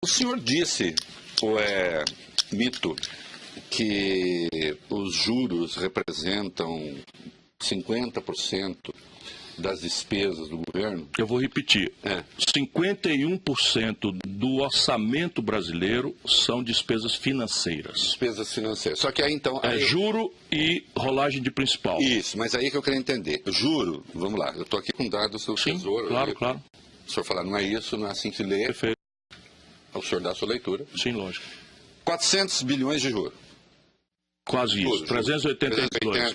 senhor disse, ou é mito, que os juros representam 50% das despesas do governo? Eu vou repetir. 51% do orçamento brasileiro são despesas financeiras. Despesas financeiras. Só que aí então... É juro e rolagem de principal. Isso, mas aí que eu quero entender. Juro, vamos lá, eu estou aqui com dados do Tesouro. Claro, claro. O senhor falar, não é isso, não é assim que se lê. Perfeito. O senhor dá a sua leitura. Sim, lógico. 400 bilhões de juros. Quase isso, 382.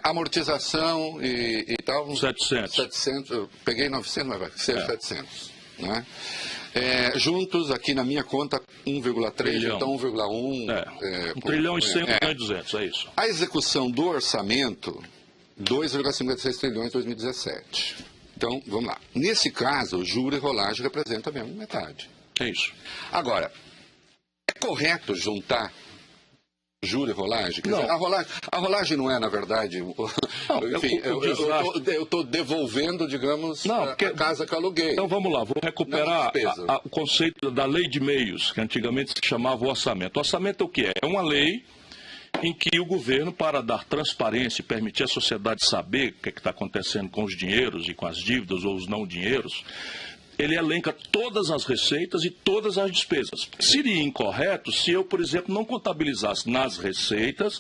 Amortização e tal... 700. Eu peguei 900, mas vai ser 700. Né? Juntos, aqui na minha conta, 1,3, então 1,1... 1 trilhão e 100, 1 milhão e 200, é isso. A execução do orçamento, 2,56 trilhões em 2017. Então, vamos lá. Nesse caso, juro e rolagem representam mesmo metade. É isso. Agora, é correto juntar juro e rolagem? Quer não. Dizer, a rolagem não é, na verdade... Enfim, eu estou devolvendo, digamos, a casa que eu aluguei. Então vamos lá, vou recuperar o conceito da lei de meios, que antigamente se chamava orçamento. Orçamento é o que é? É uma lei em que o governo, para dar transparência e permitir à sociedade saber o que está acontecendo com os dinheiros e com as dívidas ou os não dinheiros, ele elenca todas as receitas e todas as despesas. Seria incorreto se eu, por exemplo, não contabilizasse nas receitas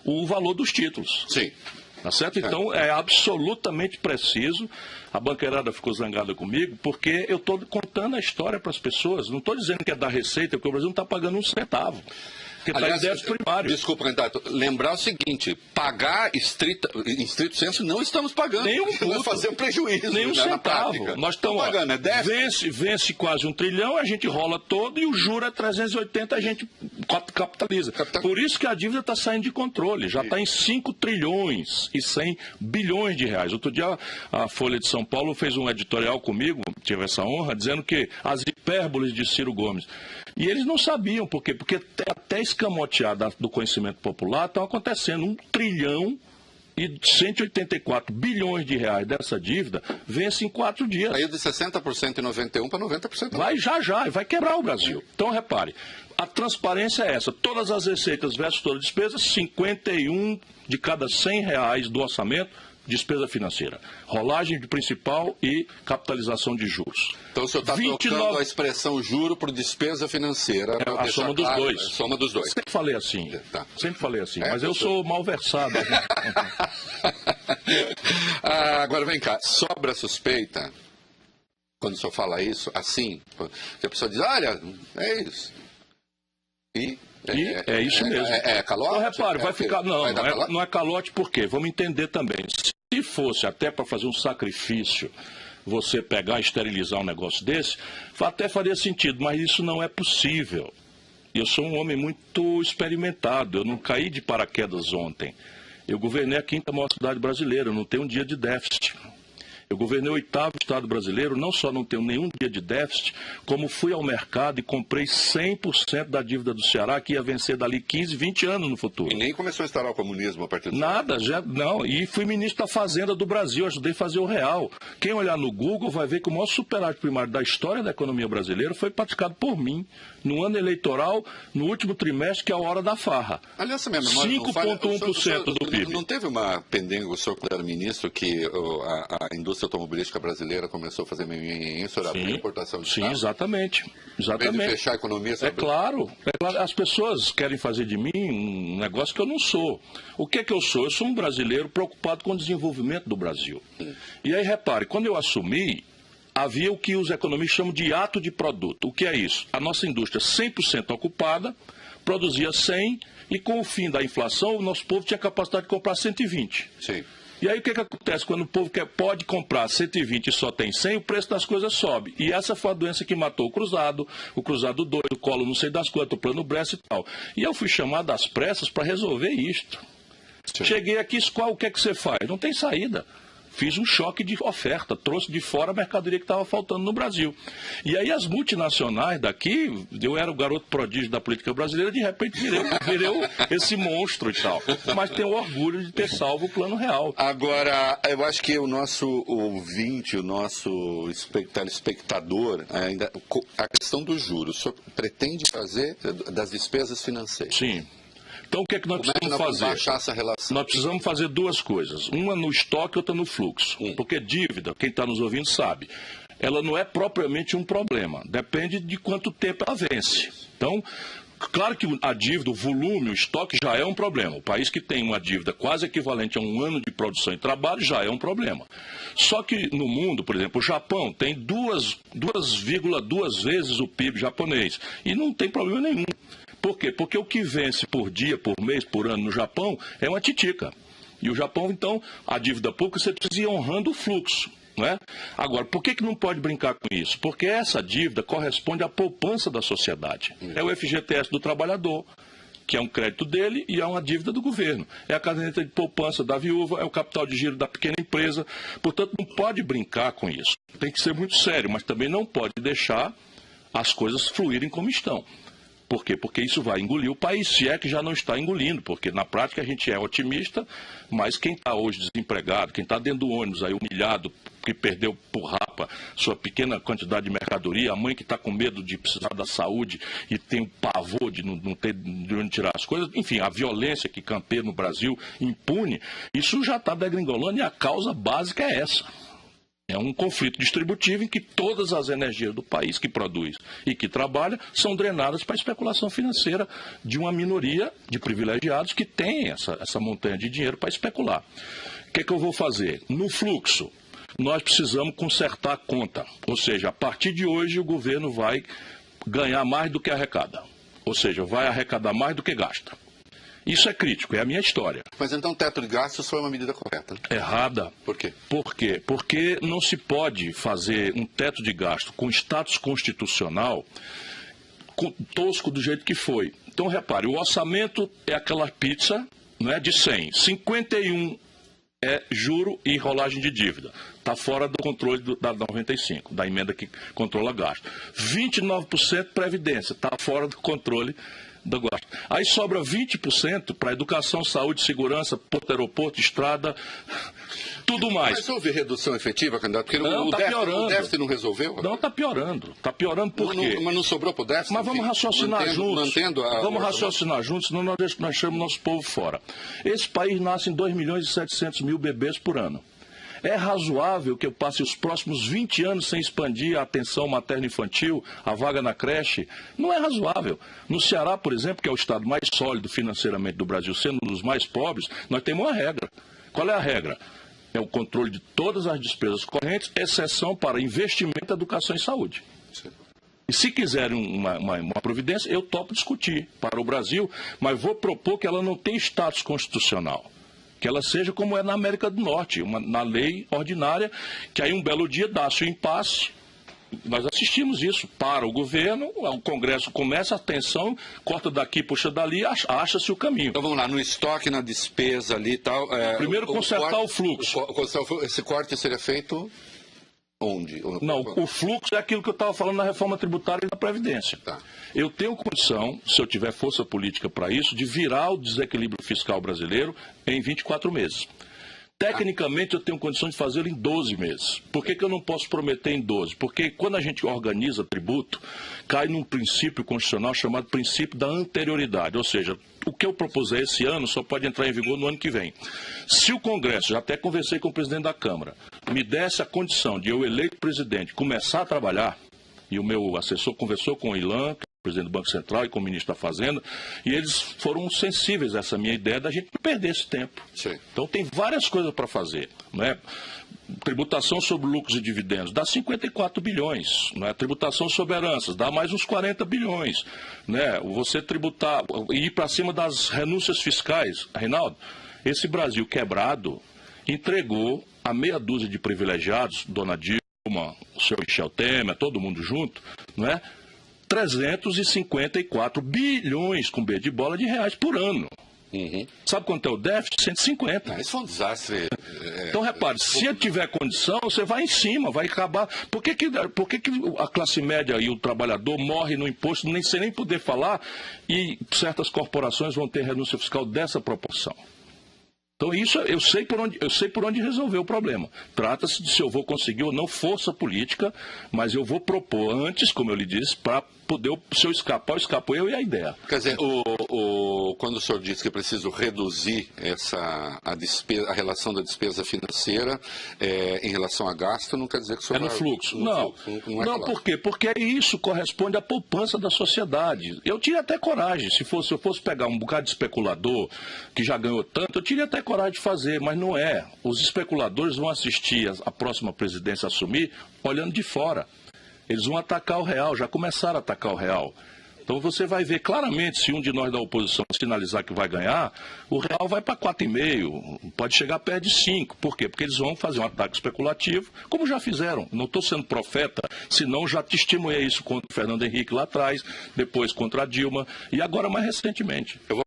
o valor dos títulos. Sim. Tá certo? Então, é absolutamente preciso. A banqueirada ficou zangada comigo, porque eu estou contando a história para as pessoas. Não estou dizendo que é da receita, porque o Brasil não está pagando um centavo. Porque está em déficit primário. Desculpa, candidato, lembrar o seguinte, pagar em estrito senso, não estamos pagando. Nenhum vai fazer um prejuízo. Nenhum centavo. Nós estamos pagando, vence quase 1 trilhão, a gente rola todo e o juro é 380, a gente capitaliza. Por isso que a dívida está saindo de controle, já está em 5 trilhões e 100 bilhões de reais. Outro dia a Folha de São Paulo fez um editorial comigo, tive essa honra, dizendo que as hipérboles de Ciro Gomes. E eles não sabiam por quê? Porque até escamotear do conhecimento popular estão acontecendo 1 trilhão e 184 bilhões de reais dessa dívida vence em 4 dias. Saiu de 60% em 91 para 90%. Vai já, vai quebrar o Brasil. Então, repare, a transparência é essa. Todas as receitas versus todas as despesas, 51 de cada 100 reais do orçamento, despesa financeira. Rolagem de principal e capitalização de juros. Então o senhor está trocando a expressão juro por despesa financeira. A soma dos dois. A soma dos dois. Sempre falei assim. Sempre falei assim. Mas eu sou mal versado. Agora vem cá. Sobra suspeita, quando o senhor fala isso, assim, que a pessoa diz, olha, é isso. É isso mesmo. É calote? Então, repare, vai ficar... Não é calote por quê? Vamos entender também. Se fosse até para fazer um sacrifício, você pegar e esterilizar um negócio desse, até faria sentido, mas isso não é possível. Eu sou um homem muito experimentado, eu não caí de paraquedas ontem. Eu governei a 5ª maior cidade brasileira, eu não tenho um dia de déficit. Eu governei o 8º estado brasileiro, não só não tenho nenhum dia de déficit, como fui ao mercado e comprei 100% da dívida do Ceará, que ia vencer dali 15, 20 anos no futuro. E nem começou a instalar o comunismo a partir do... Nada, não. E fui ministro da Fazenda do Brasil, ajudei a fazer o real. Quem olhar no Google vai ver que o maior superávit primário da história da economia brasileira foi praticado por mim, no ano eleitoral, no último trimestre, que é a hora da farra. Aliás, minha memória 5,1% do PIB. Não teve uma pendenga, o senhor quando era ministro, que a indústria automobilística brasileira começou a fazer isso, era a importação de carro? Sim, exatamente. Em vez de fechar a economia... É claro. As pessoas querem fazer de mim um negócio que eu não sou. O que é que eu sou? Eu sou um brasileiro preocupado com o desenvolvimento do Brasil. E aí, repare, quando eu assumi, havia o que os economistas chamam de ato de produto. O que é isso? A nossa indústria 100% ocupada, produzia 100 e com o fim da inflação o nosso povo tinha capacidade de comprar 120. Sim. E aí o que acontece? Quando o povo pode comprar 120 e só tem 100, o preço das coisas sobe. E essa foi a doença que matou o Cruzado 2, o Colo não sei das quantas, o Plano Bresser e tal. E eu fui chamado às pressas para resolver isto. Sim. Cheguei aqui, o que é que você faz? Não tem saída. Fiz um choque de oferta, trouxe de fora a mercadoria que estava faltando no Brasil. E aí as multinacionais daqui, eu era o garoto prodígio da política brasileira, de repente virei esse monstro e tal. Mas tenho orgulho de ter salvo o Plano Real. Agora, eu acho que o nosso ouvinte, o nosso telespectador, ainda, a questão dos juros, o senhor pretende fazer das despesas financeiras? Sim. Então, o que é que nós precisamos fazer? Baixar essa relação? Nós precisamos fazer duas coisas. Uma no estoque e outra no fluxo. Porque dívida, quem está nos ouvindo sabe, ela não é propriamente um problema. Depende de quanto tempo ela vence. Então, claro que a dívida, o volume, o estoque já é um problema. O país que tem uma dívida quase equivalente a um ano de produção e trabalho já é um problema. Só que no mundo, por exemplo, o Japão tem 2,2 vezes o PIB japonês. E não tem problema nenhum. Por quê? Porque o que vence por dia, por mês, por ano no Japão é uma titica. E o Japão, então, a dívida pública, você precisa ir honrando o fluxo. Não é? Agora, por que não pode brincar com isso? Porque essa dívida corresponde à poupança da sociedade. É o FGTS do trabalhador, que é um crédito dele e é uma dívida do governo. É a caderneta de poupança da viúva, é o capital de giro da pequena empresa. Portanto, não pode brincar com isso. Tem que ser muito sério, mas também não pode deixar as coisas fluírem como estão. Por quê? Porque isso vai engolir o país, se é que já não está engolindo, porque na prática a gente é otimista, mas quem está hoje desempregado, quem está dentro do ônibus aí humilhado, que perdeu por rapa sua pequena quantidade de mercadoria, a mãe que está com medo de precisar da saúde e tem o pavor de não ter de onde tirar as coisas, enfim, a violência que campeia no Brasil impune, isso já está degringolando e a causa básica é essa. É um conflito distributivo em que todas as energias do país que produz e que trabalha são drenadas para a especulação financeira de uma minoria de privilegiados que tem essa montanha de dinheiro para especular. O que é que eu vou fazer? No fluxo, nós precisamos consertar a conta. Ou seja, a partir de hoje o governo vai ganhar mais do que arrecada. Ou seja, vai arrecadar mais do que gasta. Isso é crítico, é a minha história. Mas então o teto de gastos foi uma medida correta? Errada. Por quê? Por quê? Porque não se pode fazer um teto de gasto com status constitucional tosco do jeito que foi. Então, repare, o orçamento é aquela pizza, não é, de 100. 51 é juro e rolagem de dívida. Está fora do controle da 95, da emenda que controla gasto. 29% previdência, está fora do controle do gasto. Aí sobra 20% para educação, saúde, segurança, porto, aeroporto, estrada, tudo mais. Mas houve redução efetiva, candidato? Porque não, está piorando. O déficit não resolveu? Não, está piorando. Está piorando por quê? Mas não sobrou para o déficit? Mas vamos raciocinar juntos. Vamos raciocinar juntos, senão nós deixamos nosso povo fora. Esse país nasce em 2.700.000 bebês por ano. É razoável que eu passe os próximos 20 anos sem expandir a atenção materno-infantil, a vaga na creche? Não é razoável. No Ceará, por exemplo, que é o estado mais sólido financeiramente do Brasil, sendo um dos mais pobres, nós temos uma regra. Qual é a regra? É o controle de todas as despesas correntes, exceção para investimento, educação e saúde. E se quiserem uma providência, eu topo discutir para o Brasil, mas vou propor que ela não tenha status constitucional. Que ela seja como é na América do Norte, na lei ordinária, que aí um belo dia dá-se o impasse. Nós assistimos isso para o governo, o Congresso começa a tensão, corta daqui, puxa dali, acha-se o caminho. Então vamos lá, no estoque, na despesa ali e tal. Primeiro consertar o fluxo. Esse corte seria feito onde? Não, o fluxo é aquilo que eu estava falando na reforma tributária e da Previdência. Tá. Eu tenho condição, se eu tiver força política para isso, de virar o desequilíbrio fiscal brasileiro em 24 meses. Tecnicamente, eu tenho condição de fazê-lo em 12 meses. Por que eu não posso prometer em 12? Porque quando a gente organiza tributo, cai num princípio constitucional chamado princípio da anterioridade. Ou seja, o que eu propuser esse ano só pode entrar em vigor no ano que vem. Se o Congresso, já até conversei com o presidente da Câmara, me desse a condição de eu, eleito presidente, começar a trabalhar, e o meu assessor conversou com o Ilan, presidente do Banco Central, e com o ministro da Fazenda, e eles foram sensíveis a essa minha ideia da gente não perder esse tempo. Sim. Então tem várias coisas para fazer, não é? Tributação sobre lucros e dividendos dá 54 bilhões, não é? Tributação sobre heranças dá mais uns 40 bilhões, né? Você tributar e ir para cima das renúncias fiscais, Reinaldo, esse Brasil quebrado entregou a meia dúzia de privilegiados, dona Dilma, o senhor Michel Temer, todo mundo junto, não é? 354 bilhões com B de bola de reais por ano. Sabe quanto é o déficit? 150. Isso foi um desastre. Então, repare, se ele tiver condição, você vai em cima, vai acabar. Por que a classe média e o trabalhador morre no imposto sem nem poder falar e certas corporações vão ter renúncia fiscal dessa proporção? Então, isso eu sei por onde resolver o problema. Trata-se de se eu vou conseguir ou não força política, mas eu vou propor antes, como eu lhe disse, para poder, se eu escapar, eu escapo eu e a ideia. Quer dizer, quando o senhor diz que é preciso reduzir a relação da despesa financeira em relação a gasto, não quer dizer que o senhor no fluxo. Não, por quê? Porque isso corresponde à poupança da sociedade. Eu tinha até coragem, se eu fosse pegar um bocado de especulador que já ganhou tanto, eu teria até coragem de fazer, mas não é. Os especuladores vão assistir a próxima presidência assumir olhando de fora. Eles vão atacar o real, já começaram a atacar o real. Então você vai ver claramente, se um de nós da oposição sinalizar que vai ganhar, o real vai para 4,5, pode chegar perto de 5. Por quê? Porque eles vão fazer um ataque especulativo, como já fizeram. Não estou sendo profeta, senão já testemunhei isso contra o Fernando Henrique lá atrás, depois contra a Dilma e agora mais recentemente.